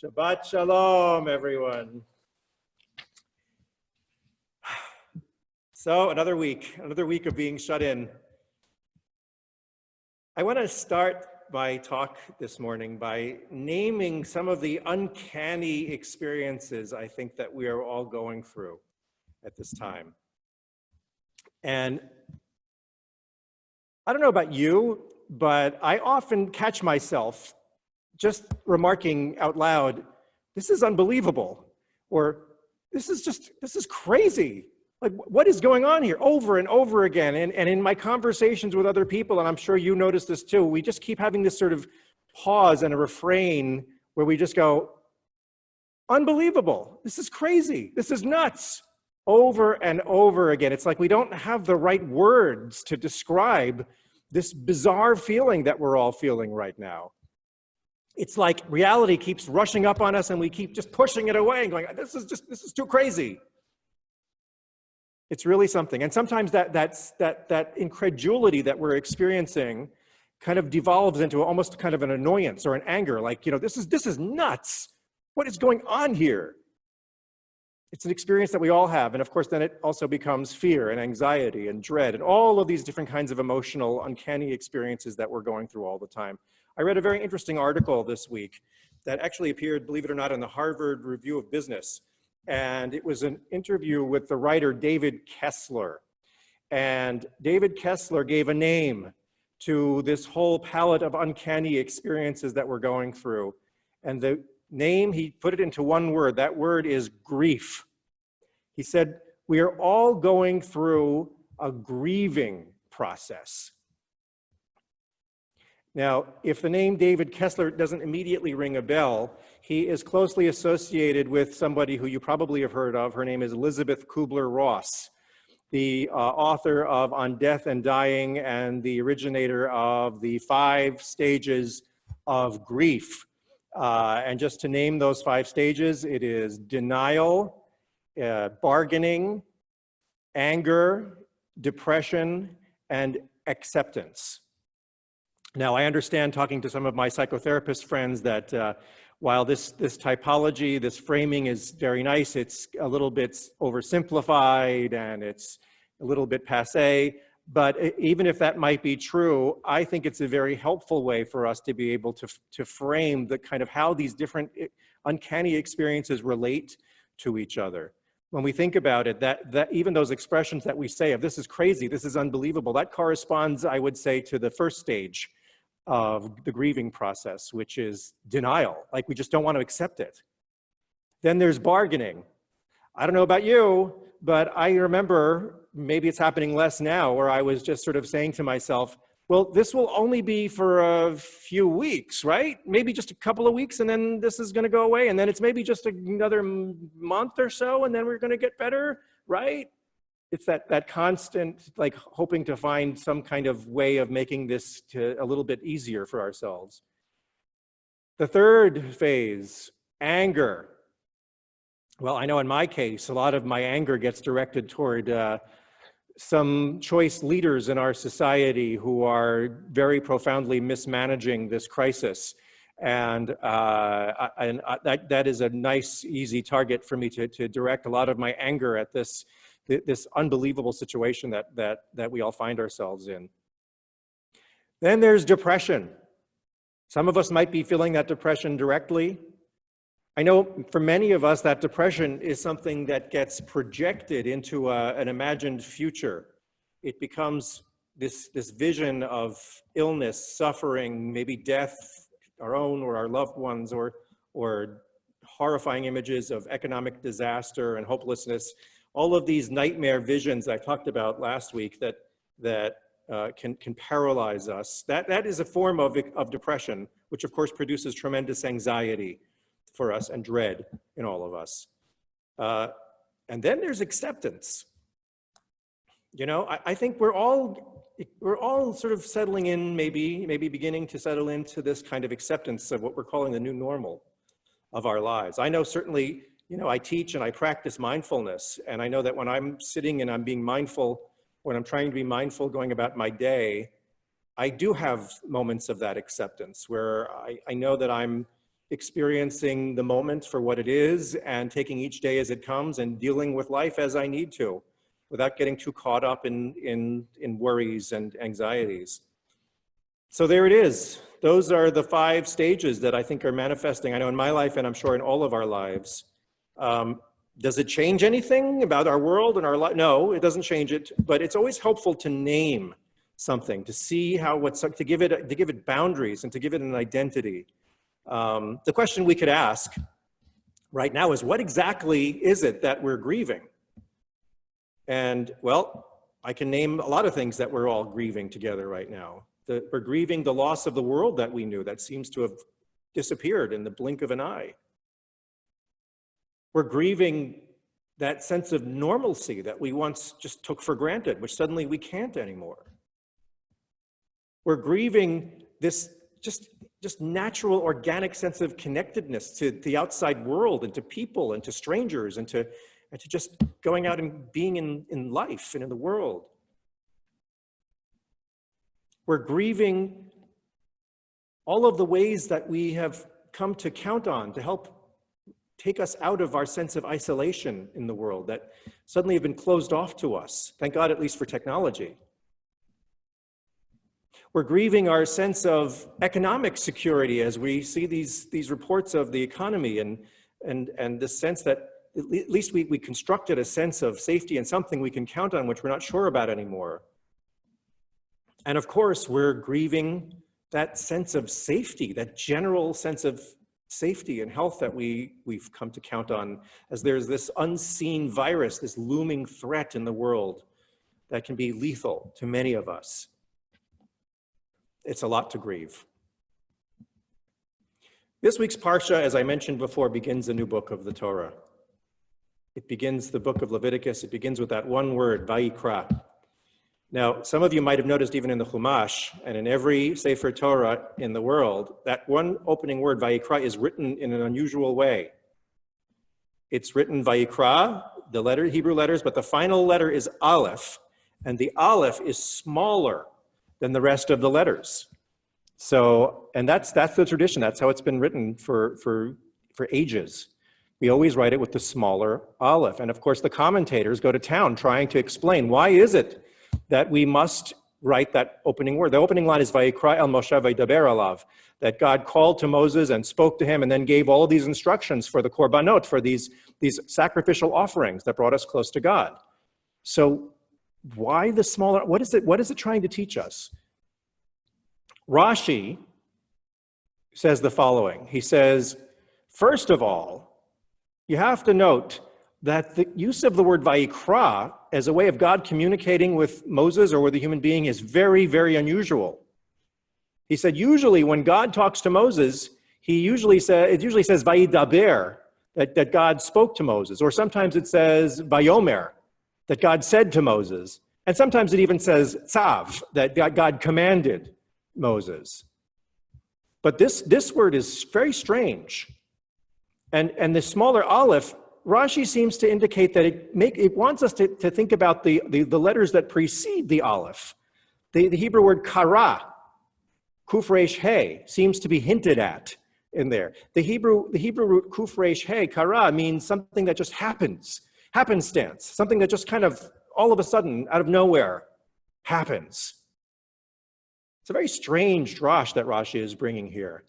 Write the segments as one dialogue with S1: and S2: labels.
S1: Shabbat Shalom, everyone. So another week of being shut in. I want to start my talk this morning by naming some of the uncanny experiences I think that we are all going through at this time. And I don't know about you, but I often catch myself just remarking out loud, this is unbelievable, or this is crazy. Like, what is going on here? Over and over again. And in my conversations with other people, and I'm sure you notice this too, we just keep having this sort of pause and a refrain where we just go, unbelievable. This is crazy. This is nuts. Over and over again. It's like we don't have the right words to describe this bizarre feeling that we're all feeling right now. It's like reality keeps rushing up on us and we keep just pushing it away and going, this is too crazy. It's really something. And sometimes that incredulity that we're experiencing kind of devolves into almost kind of an annoyance or an anger. Like, this is nuts. What is going on here? It's an experience that we all have. And of course, then it also becomes fear and anxiety and dread and all of these different kinds of emotional, uncanny experiences that we're going through all the time. I read a very interesting article this week that actually appeared, believe it or not, in the Harvard Review of Business. And it was an interview with the writer David Kessler. And David Kessler gave a name to this whole palette of uncanny experiences that we're going through. And the name, he put it into one word. That word is grief. He said, we are all going through a grieving process. Now, if the name David Kessler doesn't immediately ring a bell, he is closely associated with somebody who you probably have heard of. Her name is Elizabeth Kubler-Ross, the author of On Death and Dying and the originator of the 5 stages of grief. And just to name those 5 stages, it is denial, bargaining, anger, depression, and acceptance. Now, I understand, talking to some of my psychotherapist friends, that while this typology, this framing is very nice, it's a little bit oversimplified and it's a little bit passé. But even if that might be true, I think it's a very helpful way for us to be able to frame the kind of how these different uncanny experiences relate to each other. When we think about it, that even those expressions that we say of this is crazy, this is unbelievable, that corresponds, I would say, to the first stage of the grieving process, which is denial. Like, we just don't want to accept it. Then there's bargaining. I don't know about you, but I remember, maybe it's happening less now, where I was just sort of saying to myself, well, this will only be for a few weeks, right? Maybe just a couple of weeks, and then this is going to go away. And then it's maybe just another month or so, and then we're going to get better, right? It's that constant, like, hoping to find some kind of way of making this a little bit easier for ourselves. The third phase, anger. Well, I know in my case, a lot of my anger gets directed toward some choice leaders in our society who are very profoundly mismanaging this crisis. And that is a nice, easy target for me to direct a lot of my anger at this unbelievable situation that we all find ourselves in. Then there's depression. Some of us might be feeling that depression directly. I know for many of us that depression is something that gets projected into an imagined future. It becomes this vision of illness, suffering, maybe death, our own or our loved ones, or horrifying images of economic disaster and hopelessness. All of these nightmare visions I talked about last week that can paralyze us. That is a form of depression, which of course produces tremendous anxiety for us and dread in all of us. And then there's acceptance. I think we're all sort of settling in, maybe beginning to settle into this kind of acceptance of what we're calling the new normal of our lives. I know certainly, I teach and I practice mindfulness, and I know that when I'm sitting and I'm being mindful, when I'm trying to be mindful going about my day, I do have moments of that acceptance where I know that I'm experiencing the moment for what it is and taking each day as it comes and dealing with life as I need to without getting too caught up in worries and anxieties. So there it is. Those are the 5 stages that I think are manifesting, I know in my life and I'm sure in all of our lives. Does it change anything about our world and our life? No, it doesn't change it, but it's always helpful to name something, to see how to give it boundaries and to give it an identity. The question we could ask right now is, what exactly is it that we're grieving? And well, I can name a lot of things that we're all grieving together right now. We're grieving the loss of the world that we knew that seems to have disappeared in the blink of an eye. We're grieving that sense of normalcy that we once just took for granted, which suddenly we can't anymore. We're grieving this just natural, organic sense of connectedness to the outside world and to people and to strangers and to just going out and being in life and in the world. We're grieving all of the ways that we have come to count on to help take us out of our sense of isolation in the world that suddenly have been closed off to us. Thank God, at least for technology. We're grieving our sense of economic security as we see these reports of the economy and the sense that at least we constructed a sense of safety and something we can count on, which we're not sure about anymore. And of course, we're grieving that sense of safety, that general sense of safety and health that we've come to count on, as there's this unseen virus, this looming threat in the world that can be lethal to many of us. It's a lot to grieve. This week's Parsha, as I mentioned before, begins a new book of the Torah. It begins the book of Leviticus. It begins with that one word, Vayikra. Now, some of you might have noticed even in the Chumash and in every Sefer Torah in the world, that one opening word, Vayikra, is written in an unusual way. It's written Vayikra, the Hebrew letters, but the final letter is Aleph, and the Aleph is smaller than the rest of the letters. So, and that's the tradition. That's how it's been written for ages. We always write it with the smaller Aleph. And of course, the commentators go to town trying to explain, why is it that we must write that opening word? The opening line is Vayikra el Moshe vaydaber alav, that God called to Moses and spoke to him and then gave all of these instructions for the korbanot, for these sacrificial offerings that brought us close to God. So why the smaller, what is it trying to teach us? Rashi says the following. He says, first of all, you have to note that the use of the word Vayikra as a way of God communicating with Moses or with a human being is very, very unusual. He said, usually when God talks to Moses, it usually says Vayidaber, that God spoke to Moses, or sometimes it says Vayomer, that God said to Moses, and sometimes it even says Tzav, that God commanded Moses. But this word is very strange. And the smaller Aleph, Rashi seems to indicate that it wants us to think about the letters that precede the Aleph. The Hebrew word kara, kuf resh he, seems to be hinted at in there. The Hebrew root kuf resh he, kara, means something that just happens, happenstance, something that just kind of all of a sudden, out of nowhere, happens. It's a very strange drash that Rashi is bringing here.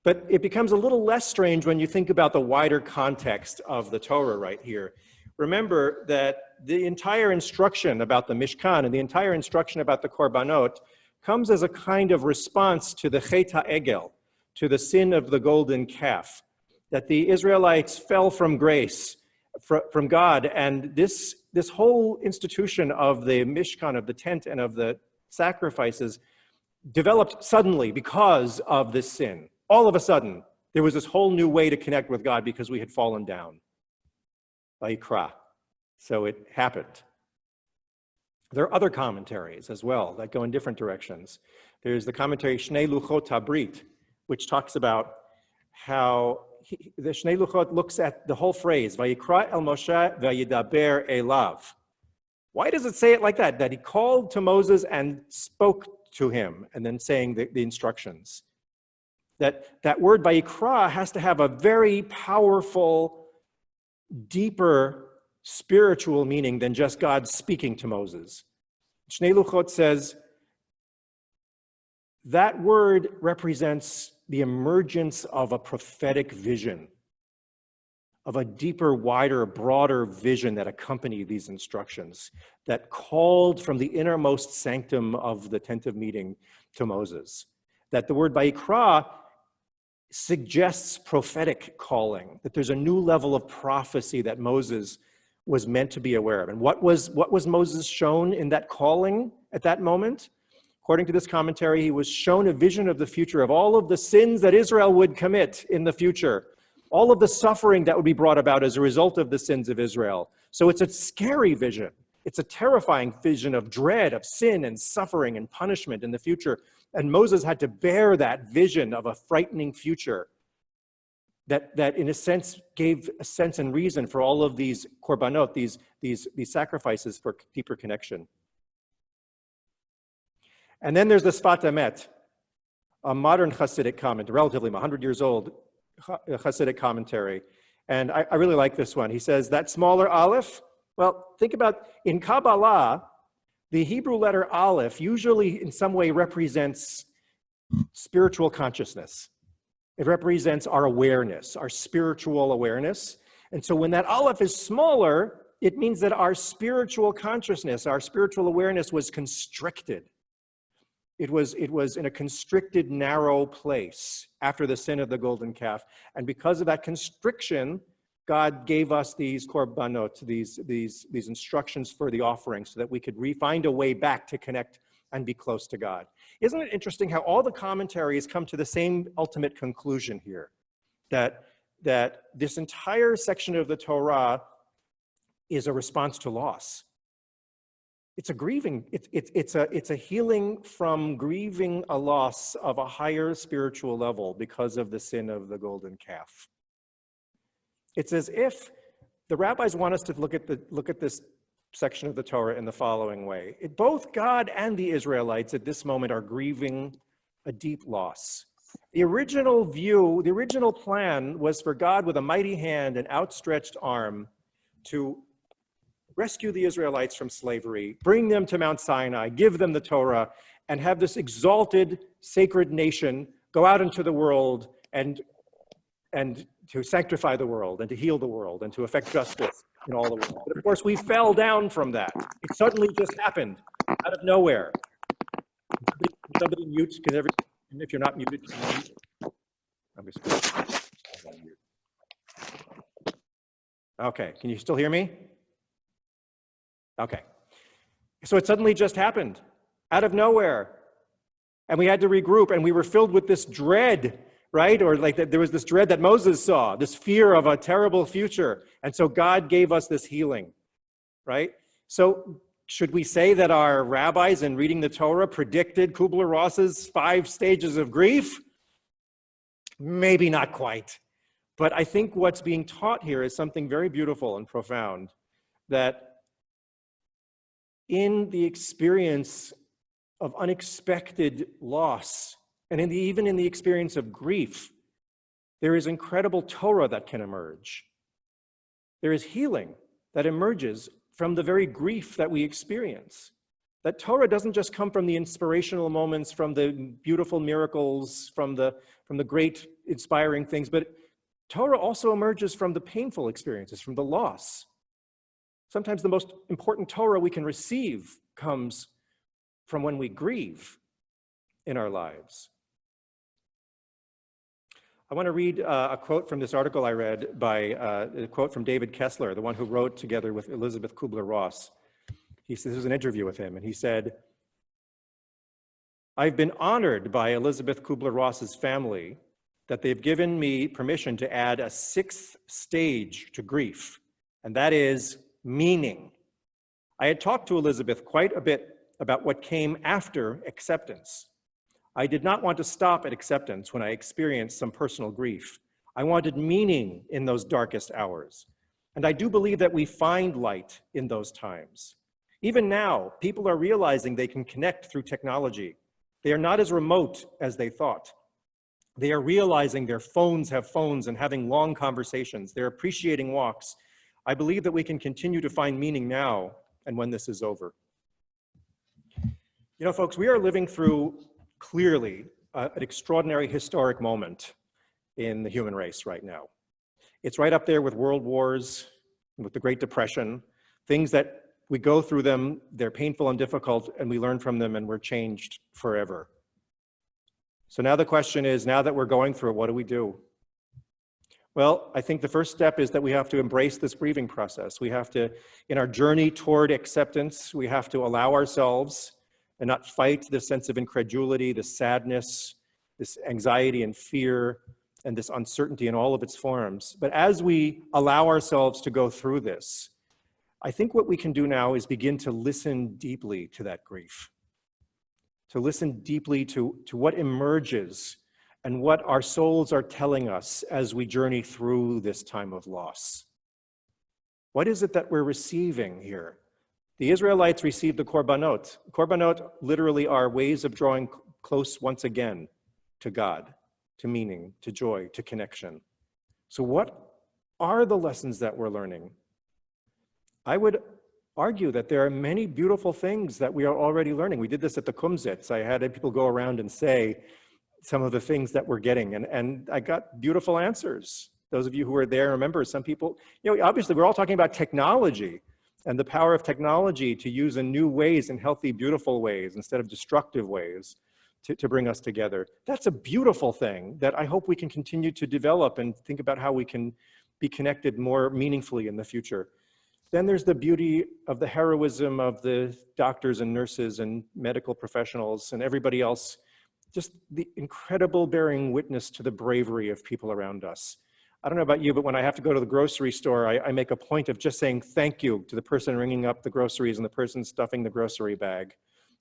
S1: But it becomes a little less strange when you think about the wider context of the Torah right here. Remember that the entire instruction about the Mishkan and the entire instruction about the Korbanot comes as a kind of response to the Chet HaEgel, to the sin of the golden calf, that the Israelites fell from grace, from God, and this whole institution of the Mishkan, of the tent and of the sacrifices developed suddenly because of this sin. All of a sudden, there was this whole new way to connect with God because we had fallen down. Vayikra. So it happened. There are other commentaries as well that go in different directions. There's the commentary Shnei Luchot HaBrit, which talks about how the Shnei Luchot looks at the whole phrase, Vayikra el Moshe vayidaber elav. Why does it say it like that? That he called to Moses and spoke to him, and then saying the instructions. That word Vayikra has to have a very powerful, deeper spiritual meaning than just God speaking to Moses. Shnei Luchot says that word represents the emergence of a prophetic vision, of a deeper, wider, broader vision that accompanied these instructions, that called from the innermost sanctum of the tent of meeting to Moses. That the word Vayikra suggests prophetic calling, that there's a new level of prophecy that Moses was meant to be aware of. And what was Moses shown in that calling at that moment? According to this commentary, he was shown a vision of the future, of all of the sins that Israel would commit in the future, all of the suffering that would be brought about as a result of the sins of Israel. So it's a scary vision. It's a terrifying vision of dread, of sin and suffering and punishment in the future. And Moses had to bear that vision of a frightening future that in a sense gave a sense and reason for all of these korbanot, these sacrifices for deeper connection. And then there's the Sfat Emet, a modern Hasidic comment, relatively 100 years old Hasidic commentary. And I really like this one. He says that smaller aleph, well, think about in Kabbalah, the Hebrew letter aleph usually in some way represents spiritual consciousness. It represents our awareness, our spiritual awareness. And so when that aleph is smaller, it means that our spiritual consciousness, our spiritual awareness was constricted. It was in a constricted, narrow place after the sin of the golden calf. And because of that constriction, God gave us these korbanot, these instructions for the offering so that we could find a way back to connect and be close to God. Isn't it interesting how all the commentaries come to the same ultimate conclusion here? That this entire section of the Torah is a response to loss. It's a grieving, it's a healing from grieving a loss of a higher spiritual level because of the sin of the golden calf. It's as if the rabbis want us to look at this section of the Torah in the following way. Both God and the Israelites at this moment are grieving a deep loss. The original view, the original plan was for God with a mighty hand and outstretched arm to rescue the Israelites from slavery, bring them to Mount Sinai, give them the Torah, and have this exalted, sacred nation go out into the world and to sanctify the world and to heal the world and to effect justice in all the world. But of course, we fell down from that. It suddenly just happened out of nowhere. Somebody mute, because if you're not muted, can you mute? Okay, can you still hear me? Okay. So it suddenly just happened out of nowhere. And we had to regroup, and we were filled with this dread, right? Or like there was this dread that Moses saw, this fear of a terrible future. And so God gave us this healing, right? So should we say that our rabbis in reading the Torah predicted Kubler-Ross's 5 stages of grief? Maybe not quite. But I think what's being taught here is something very beautiful and profound, that in the experience of unexpected loss, and even in the experience of grief, there is incredible Torah that can emerge. There is healing that emerges from the very grief that we experience. That Torah doesn't just come from the inspirational moments, from the beautiful miracles, from the great inspiring things, but Torah also emerges from the painful experiences, from the loss. Sometimes the most important Torah we can receive comes from when we grieve in our lives. I want to read a quote from this article I read a quote from David Kessler, the one who wrote together with Elisabeth Kubler-Ross. This was an interview with him, and he said, "I've been honored by Elisabeth Kubler-Ross's family that they've given me permission to add a 6th stage to grief, and that is meaning. I had talked to Elisabeth quite a bit about what came after acceptance. I did not want to stop at acceptance when I experienced some personal grief. I wanted meaning in those darkest hours. And I do believe that we find light in those times. Even now, people are realizing they can connect through technology. They are not as remote as they thought. They are realizing their phones have phones and having long conversations. They're appreciating walks. I believe that we can continue to find meaning now and when this is over. You know, folks, we are living through clearly an extraordinary historic moment in the human race right now. It's right up there with world wars, with the Great Depression, things that we go through them, they're painful and difficult, and we learn from them and we're changed forever. So now the question is, now that we're going through it, what do we do? Well, I think the first step is that we have to embrace this grieving process. We have to, in our journey toward acceptance, we have to allow ourselves and not fight this sense of incredulity, this sadness, this anxiety and fear, and this uncertainty in all of its forms. But as we allow ourselves to go through this, I think what we can do now is begin to listen deeply to that grief, to listen deeply to what emerges and what our souls are telling us as we journey through this time of loss. What is it that we're receiving here? The Israelites received the korbanot. Korbanot literally are ways of drawing close once again to God, to meaning, to joy, to connection. So what are the lessons that we're learning? I would argue that there are many beautiful things that we are already learning. We did this at the Kumsitz. I had people go around and say some of the things that we're getting, and I got beautiful answers. Those of you who were there remember some people, you know, obviously we're all talking about technology and the power of technology to use in new ways, in healthy, beautiful ways, instead of destructive ways to bring us together. That's a beautiful thing that I hope we can continue to develop and think about how we can be connected more meaningfully in the future. Then there's the beauty of the heroism of the doctors and nurses and medical professionals and everybody else, just the incredible bearing witness to the bravery of people around us. I don't know about you, but when I have to go to the grocery store, I make a point of just saying thank you to the person ringing up the groceries and the person stuffing the grocery bag.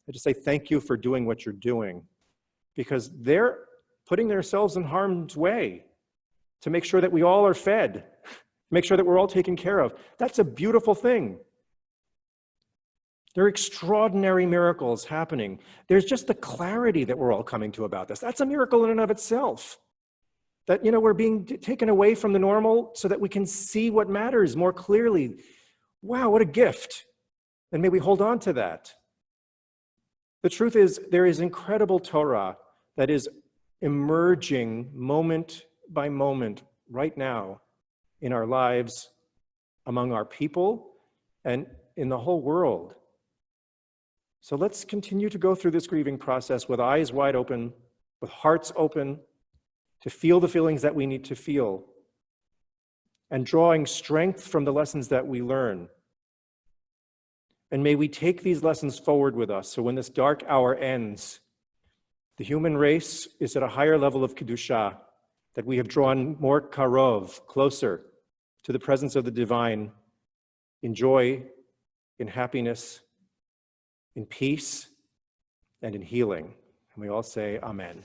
S1: I just say thank you for doing what you're doing, because they're putting themselves in harm's way to make sure that we all are fed, make sure that we're all taken care of. That's a beautiful thing. There are extraordinary miracles happening. There's just the clarity that we're all coming to about this. That's a miracle in and of itself. That, you know, we're being taken away from the normal so that we can see what matters more clearly. Wow, what a gift. And may we hold on to that. The truth is, there is incredible Torah that is emerging moment by moment right now in our lives, among our people, and in the whole world. So let's continue to go through this grieving process with eyes wide open, with hearts open, to feel the feelings that we need to feel, and drawing strength from the lessons that we learn. And may we take these lessons forward with us, so when this dark hour ends, the human race is at a higher level of Kedusha, that we have drawn more karov, closer to the presence of the divine, in joy, in happiness, in peace, and in healing. And we all say, Amen.